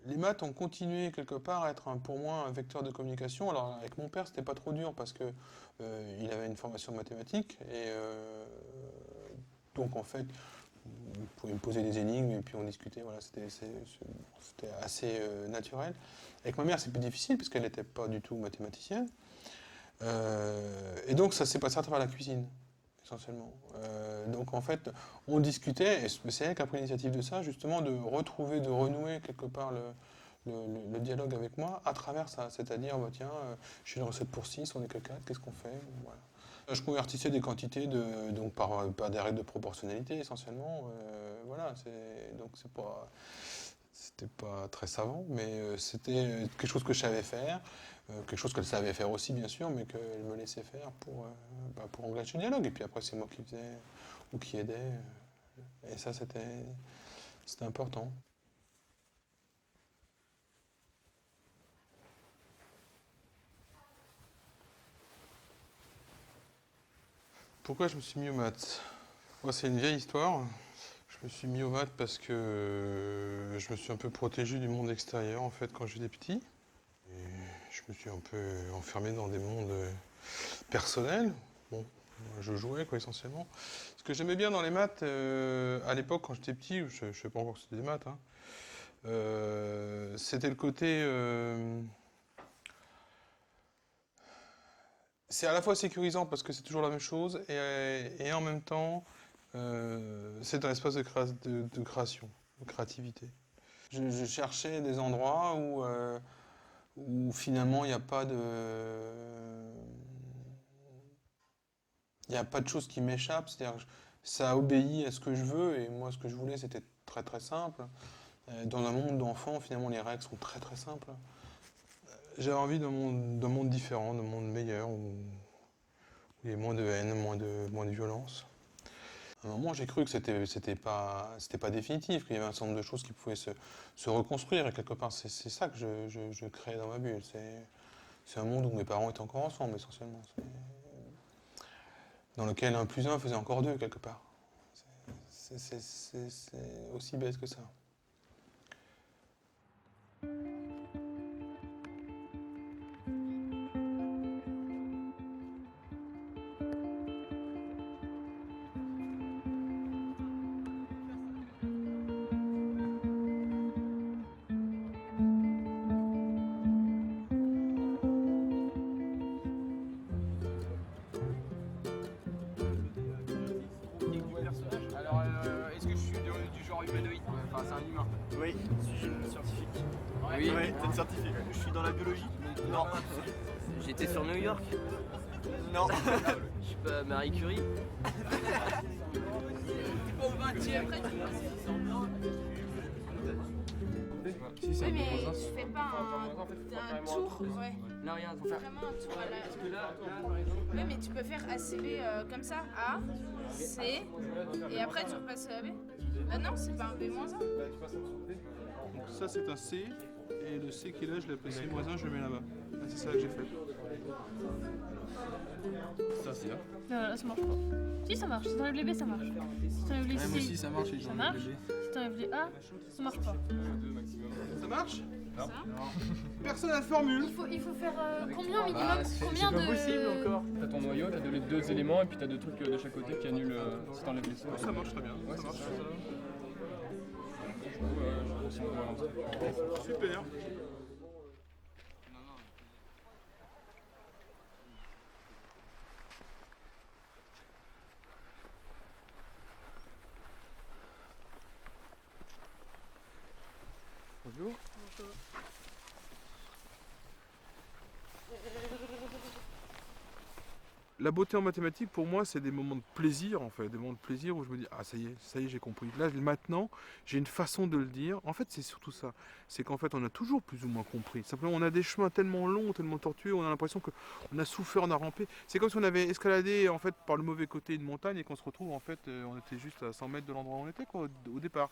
Les maths ont continué quelque part à être pour moi un vecteur de communication. Alors avec mon père, c'était pas trop dur parce que il avait une formation en mathématiques et donc en fait, vous pouvez me poser des énigmes et puis on discutait. Voilà, c'était assez naturel. Avec ma mère, c'est plus difficile parce qu'elle n'était pas du tout mathématicienne. Et donc ça s'est passé à travers la cuisine, essentiellement. Donc en fait, on discutait, et c'est elle qui a pris l'initiative de ça, justement, de retrouver, de renouer quelque part le dialogue avec moi à travers ça. C'est-à-dire, bah, tiens, j'ai une recette pour 6, on est que 4, qu'est-ce qu'on fait? Voilà. Je convertissais des quantités donc par des règles de proportionnalité essentiellement. Voilà, donc c'était pas très savant, mais c'était quelque chose que je savais faire, quelque chose qu'elle savait faire aussi bien sûr, mais qu'elle me laissait faire pour engager le dialogue. Et puis après c'est moi qui faisais ou qui aidais, et ça c'était important. Pourquoi je me suis mis aux maths? Moi, c'est une vieille histoire. Je me suis mis aux maths parce que je me suis un peu protégé du monde extérieur en fait quand j'étais petit. Et je me suis un peu enfermé dans des mondes personnels. Bon, je jouais quoi essentiellement. Ce que j'aimais bien dans les maths à l'époque quand j'étais petit, je ne sais pas encore que c'était des maths, hein, c'était le côté. C'est à la fois sécurisant parce que c'est toujours la même chose et en même temps c'est un espace de création, de créativité. Je cherchais des endroits où finalement il n'y a pas de. Il n'y a pas de choses qui m'échappent, c'est-à-dire que ça obéit à ce que je veux, et moi ce que je voulais c'était très très simple. Dans un monde d'enfants, finalement les règles sont très très simples. J'avais envie d'un monde différent, d'un monde meilleur, où il y ait moins de haine, moins de violence. À un moment j'ai cru que c'était pas définitif, qu'il y avait un certain nombre de choses qui pouvaient se reconstruire, et quelque part c'est ça que je crée dans ma bulle. C'est un monde où mes parents étaient encore ensemble essentiellement. Dans lequel un plus un faisait encore deux quelque part. C'est aussi bête que ça. Alors, est-ce que je suis du genre humanoïde? Enfin, c'est un humain. Oui, je suis scientifique. Oui. Oui, t'es scientifique. Je suis dans la biologie. Non. J'étais sur New York. Non. Je suis pas Marie Curie. Au 20e. Oui, mais je fais pas un tour, ouais. Là, regarde. Vraiment un tour à la. Oui, mais tu peux faire ACB comme ça, A, C, et après tu repasses à B. Ah non, c'est pas un B-1. Donc ça c'est un C, et le C qui est là, je l'appelle C-1, je le mets là-bas. C'est ça que j'ai fait. Ça, c'est là. Là, ça marche pas. Si, ça marche. Si t'enlèves les B, ça marche. Si t'enlèves les C, Moi aussi, ça marche. ça marche. Si t'enlèves les A, ça marche pas. Ça marche? Personne n'a de formule. Il faut faire combien minimum? Combien C'est pas de. possible encore. T'as ton noyau, t'as les deux éléments et puis t'as deux trucs de chaque côté qui annulent si t'enlèves les sauts. Ça marche très bien. Ça marche. Super. Bonjour. La beauté en mathématiques, pour moi, c'est des moments de plaisir, en fait, des moments de plaisir où je me dis, ah, ça y est, j'ai compris. Là, maintenant, j'ai une façon de le dire. En fait, c'est surtout ça. C'est qu'en fait, on a toujours plus ou moins compris. Simplement, on a des chemins tellement longs, tellement tortueux, on a l'impression qu'on a souffert, on a rampé. C'est comme si on avait escaladé, en fait, par le mauvais côté d'une montagne et qu'on se retrouve, en fait, on était juste à 100 mètres de l'endroit où on était, quoi, au départ.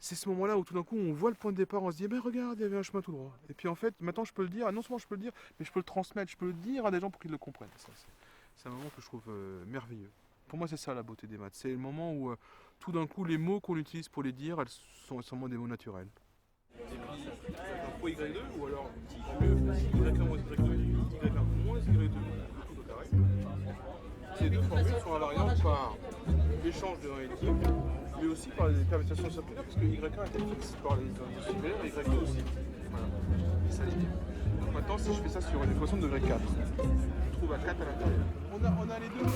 C'est ce moment-là où tout d'un coup on voit le point de départ, on se dit, eh ben regarde, il y avait un chemin tout droit. Et puis en fait, maintenant je peux le dire, non seulement je peux le dire, mais je peux le transmettre, je peux le dire à des gens pour qu'ils le comprennent. C'est un moment que je trouve merveilleux. Pour moi, c'est ça la beauté des maths. C'est le moment où tout d'un coup les mots qu'on utilise pour les dire, elles sont essentiellement des mots naturels. Et puis, fois Y2 ou alors en mieux Y1 moins Y2, Y1 moins Y2 tout au carré. Ces deux formules sont invariantes par l'échange de 1 et de 2, mais aussi par les permutations circulaires, parce que Y1 est fixe par les indices circulaires et Y2 aussi. Voilà, et ça ligne. Donc maintenant, si je fais ça sur une équation de degré 4, je trouve à 4 à l'intérieur. On a les deux.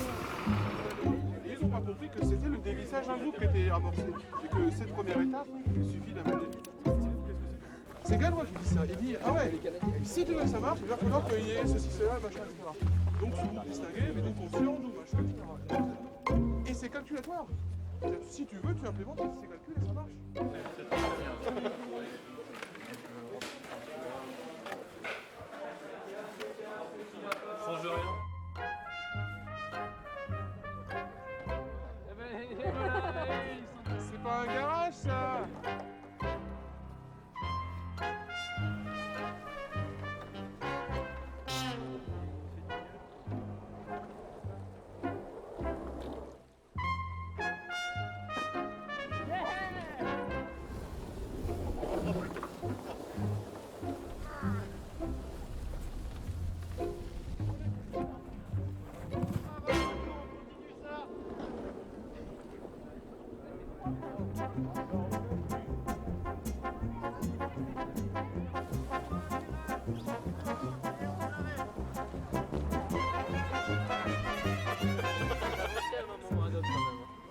Et ils n'ont pas compris que c'était le dévissage d'un groupe qui était amorcé. Et que cette première étape, il suffit d'amener. C'est Galois qui dit ça. Il dit, ah ouais, si ça marche, il va falloir qu'il y ait ceci, cela, machin, etc. Donc ce groupe distingué, mais donc on fait en nous, machin, etc. Et c'est calculatoire. Si tu veux, tu implémentes ces calculs et ça marche. Change rien. C'est pas un garage, ça.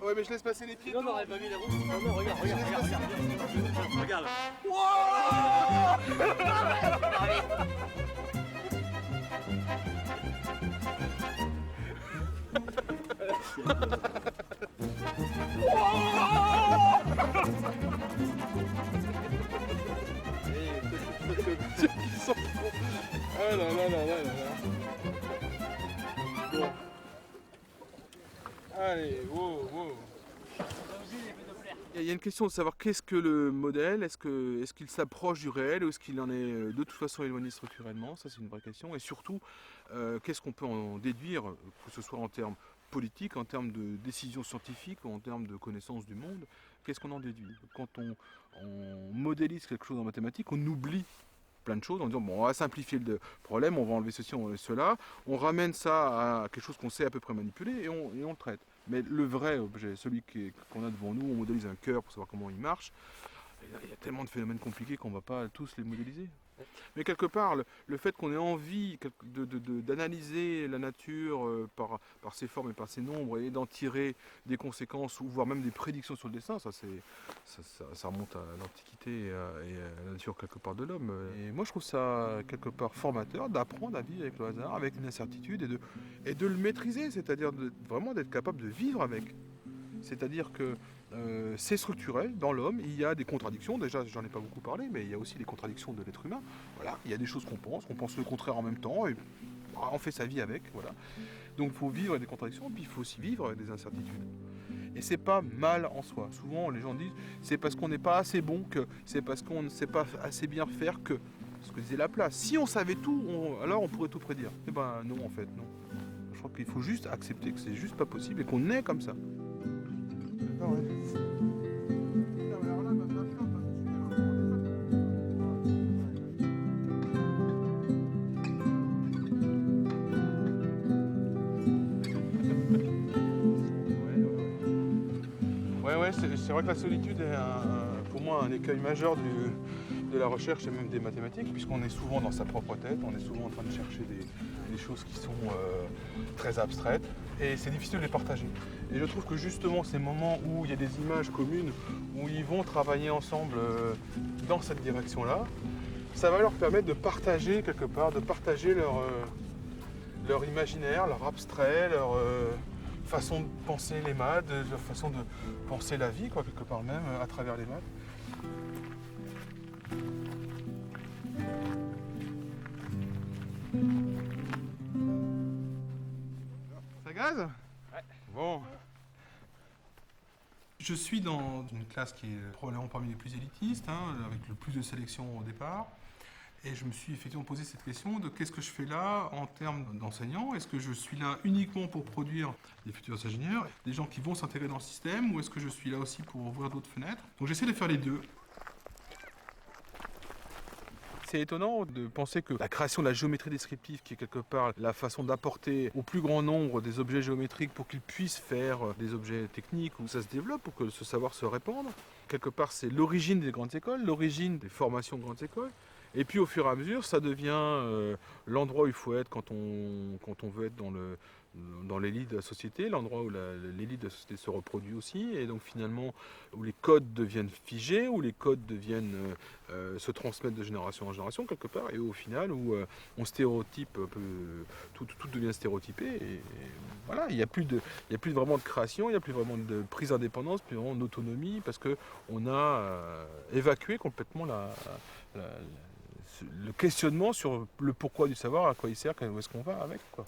Ouais, mais je laisse passer les pieds. Non, on n'aurait pas mis les roues. Non, non, regarde. Regarde. Ah là là là là là là. Bon. Allez, wow, wow. Il y a une question de savoir qu'est-ce que le modèle, est-ce qu'il s'approche du réel ou est-ce qu'il en est de toute façon éloigné structurellement, ça c'est une vraie question. Et surtout, qu'est-ce qu'on peut en déduire, que ce soit en termes politiques, en termes de décisions scientifiques ou en termes de connaissance du monde, qu'est-ce qu'on en déduit? Quand on modélise quelque chose en mathématiques, on oublie plein de choses en disant bon, on va simplifier le problème, on va enlever ceci, on va enlever cela, on ramène ça à quelque chose qu'on sait à peu près manipuler et on le traite. Mais le vrai objet, celui qu'on a devant nous, on modélise un cœur pour savoir comment il marche, il y a tellement de phénomènes compliqués qu'on ne va pas tous les modéliser. Mais quelque part, le fait qu'on ait envie d'analyser la nature par ses formes et par ses nombres et d'en tirer des conséquences ou voire même des prédictions sur le destin, ça remonte à l'Antiquité et à la nature quelque part de l'homme. Et moi je trouve ça quelque part formateur d'apprendre à vivre avec le hasard, avec une incertitude et de le maîtriser, c'est-à-dire vraiment d'être capable de vivre avec. C'est-à-dire que c'est structurel dans l'homme, il y a des contradictions, déjà j'en ai pas beaucoup parlé, mais il y a aussi des contradictions de l'être humain. Voilà, il y a des choses qu'on pense le contraire en même temps, et on fait sa vie avec, voilà. Donc il faut vivre avec des contradictions, puis il faut aussi vivre avec des incertitudes. Et c'est pas mal en soi. Souvent les gens disent c'est parce qu'on n'est pas assez bon que, c'est parce qu'on ne sait pas assez bien faire que. Ce que disait Laplace, si on savait tout, alors on pourrait tout prédire. Eh ben non en fait, non. Je crois qu'il faut juste accepter que c'est juste pas possible et qu'on est comme ça. Ah ouais. Ouais, c'est vrai que la solitude est pour moi un écueil majeur de la recherche et même des mathématiques, puisqu'on est souvent dans sa propre tête, on est souvent en train de chercher des choses qui sont très abstraites, et c'est difficile de les partager. Et je trouve que justement ces moments où il y a des images communes, où ils vont travailler ensemble dans cette direction-là, ça va leur permettre de partager quelque part, de partager leur imaginaire, leur abstrait, leur façon de penser les maths, leur façon de penser la vie, quoi, quelque part même, à travers les maths. Ça gaze ? Ouais. Bon. Je suis dans une classe qui est probablement parmi les plus élitistes, avec le plus de sélection au départ. Et je me suis effectivement posé cette question de qu'est-ce que je fais là en termes d'enseignant ? Est-ce que je suis là uniquement pour produire des futurs ingénieurs, des gens qui vont s'intégrer dans le système, ou est-ce que je suis là aussi pour ouvrir d'autres fenêtres ? Donc j'essaie de faire les deux. C'est étonnant de penser que la création de la géométrie descriptive, qui est quelque part la façon d'apporter au plus grand nombre des objets géométriques pour qu'ils puissent faire des objets techniques, où ça se développe, pour que ce savoir se répande, quelque part c'est l'origine des grandes écoles, l'origine des formations de grandes écoles. Et puis au fur et à mesure, ça devient l'endroit où il faut être quand on veut être dans l'élite de la société, l'endroit où l'élite de la société se reproduit aussi, et donc finalement où les codes deviennent figés, où les codes deviennent se transmettent de génération en génération quelque part, et au final où on stéréotype un peu, tout devient stéréotypé, et voilà, il n'y a plus vraiment de création, il n'y a plus vraiment de prise d'indépendance, plus vraiment d'autonomie, parce qu'on a évacué complètement le questionnement sur le pourquoi du savoir, à quoi il sert, où est-ce qu'on va avec, quoi.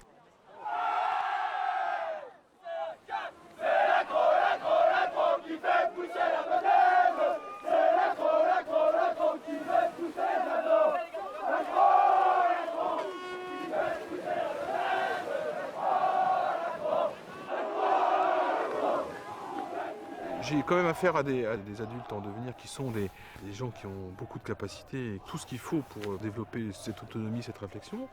J'ai quand même affaire à des adultes en devenir qui sont des gens qui ont beaucoup de capacités et tout ce qu'il faut pour développer cette autonomie, cette réflexion.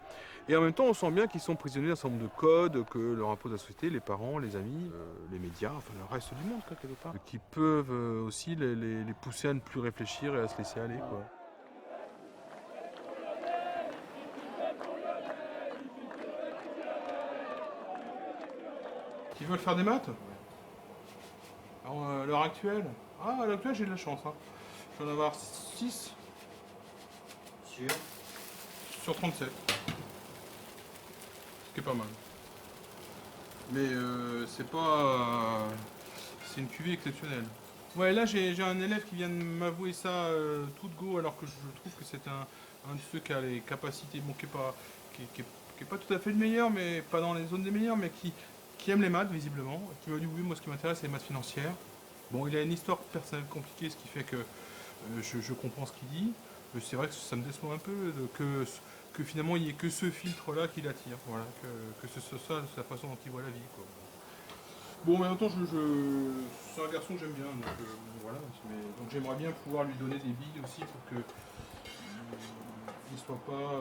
Et en même temps, on sent bien qu'ils sont prisonniers d'un certain nombre de codes que leur impose la société, les parents, les amis, les médias, enfin le reste du monde, quoi, quelque part. Qui peuvent aussi les pousser à ne plus réfléchir et à se laisser aller, quoi. Qui veulent faire des maths ? Alors, à l'heure actuelle, à l'heure actuelle j'ai de la chance. Hein. Je vais en avoir 6 sur 37. Ce qui est pas mal. Mais c'est pas. C'est une cuvée exceptionnelle. Ouais, là j'ai un élève qui vient de m'avouer ça tout de go, alors que je trouve que c'est un de ceux qui a les capacités, bon, qui est pas tout à fait le meilleur, mais pas dans les zones des meilleurs, mais qui aime les maths visiblement, qui m'a dit oui, moi ce qui m'intéresse c'est les maths financières. Bon, il a une histoire personnelle compliquée, ce qui fait que je comprends ce qu'il dit. C'est vrai que ça me déçoit un peu que finalement il n'y ait que ce filtre-là qui l'attire, voilà, que ce soit ça la façon dont il voit la vie, quoi. Bon, mais en même temps, c'est un garçon que j'aime bien, donc voilà. Donc j'aimerais bien pouvoir lui donner des billes aussi pour que il ne soit pas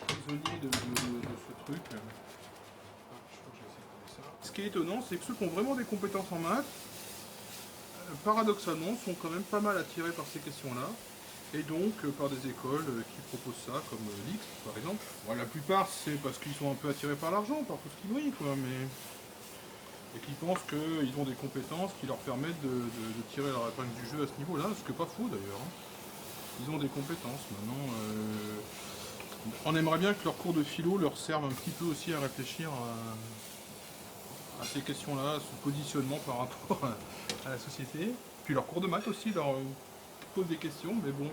prisonnier de ce truc. Ce qui est étonnant, c'est que ceux qui ont vraiment des compétences en maths, paradoxalement, sont quand même pas mal attirés par ces questions-là, et donc par des écoles qui proposent ça, comme l'X par exemple. Bon, la plupart, c'est parce qu'ils sont un peu attirés par l'argent, par tout ce qui brille, quoi, et qui pensent qu'ils ont des compétences qui leur permettent de tirer leur épingle du jeu à ce niveau-là, ce qui n'est pas faux d'ailleurs. Hein. Ils ont des compétences. Maintenant, on aimerait bien que leur cours de philo leur serve un petit peu aussi à réfléchir à ces questions-là, à ce positionnement par rapport à la société. Puis leur cours de maths aussi leur pose des questions, mais bon,